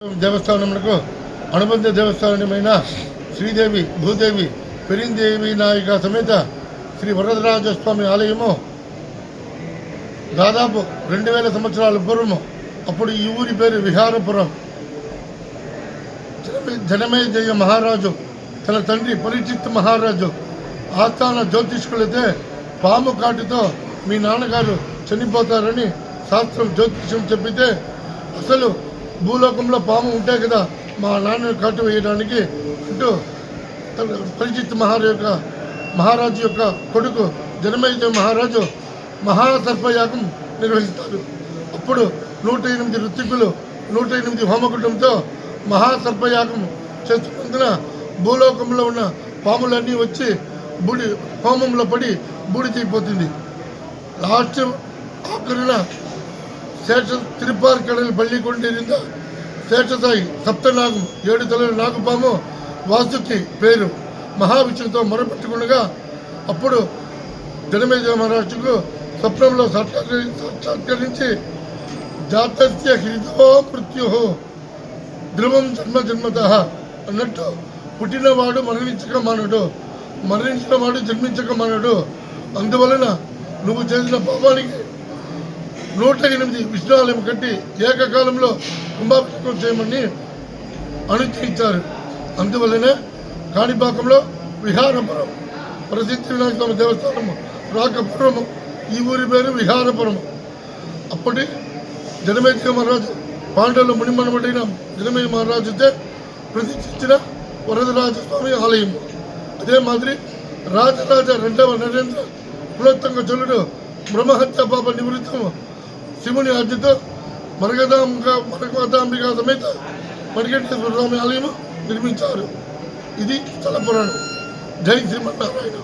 దేవస్థానములకు అనుబంధ దేవస్థానమైన శ్రీదేవి భూదేవి పెరిందేవి నాయిక సమేత శ్రీ వరదరాజస్వామి ఆలయము దాదాపు 2000 సంవత్సరాల పూర్వము. అప్పుడు ఈ ఊరి పేరు విహారపురం. జనమేజయ మహారాజు తన తండ్రి పరీక్షిత్ మహారాజు ఆస్థాన జ్యోతిష్కులైతే పాము కాటుతో మీ నాన్నగారు చనిపోతారని శాస్త్రం జ్యోతిష్యం చెప్పితే అసలు భూలోకంలో పాము ఉంటే కదా మా నాన్నను కాటు వేయడానికి అంటూ పరీక్షిత్ మహారాజు యొక్క కొడుకు జనమేజయ మహారాజు మహాసర్పయాగం నిర్వహిస్తారు. అప్పుడు 108 ఋత్వికులు 108 హోమకుటంతో మహాసర్పయాగం చేస్తున్నందున భూలోకంలో ఉన్న పాములన్నీ వచ్చి హోమంలో పడి బూడిదైపోతుంది. లాస్ట్ ఆఖరిన திருப்பார்கடல் பள்ளி கொண்டிருந்த శేషసాయి సప్తనాగం 7 తలల నాగుపాము వాసుకి పేరు మహావిష్ణుతో మొరపెట్టుకునగా అప్పుడు జనమేజయ మహారాజుకు స్వప్నంలో సాక్షాత్కరించి జాతస్య హృదో మృత్యు ధ్రువం జన్మజన్మత అన్నట్టు పుట్టినవాడు మరణించక మానడు, మరణించినవాడు జన్మించక మానడు. అందువలన నువ్వు చేసిన పాపానికి 108 విష్ణువాలయం కట్టి ఏకకాలంలో కుంభాభిషేకం చేయమని అనుగ్రహించారు. అందువల్లనే కాణిపాకంలో విహారపురం ప్రసిద్ధ వినాయక స్వామి దేవస్థానము రాకపురము. ఈ ఊరి పేరు విహారపురము. అప్పటి జనమేజయ మహారాజు పాండవులు మునిమనబడిన జనమేజయ మహారాజుతే ప్రతిష్ఠించిన వరదరాజస్వామి ఆలయం. అదే మాదిరి రాజరాజ 2వ నరేంద్ర కులోత్తంగ చోళుడు బ్రహ్మహత్య పాప నివృత్తం శివుని ఆజ్ఞతో మరగదాంబిక సమేత మణికంఠేశ్వర స్వామి ఆలయం నిర్మించారు. ఇది స్థల పురాణం. జై శ్రీమన్నారాయణ.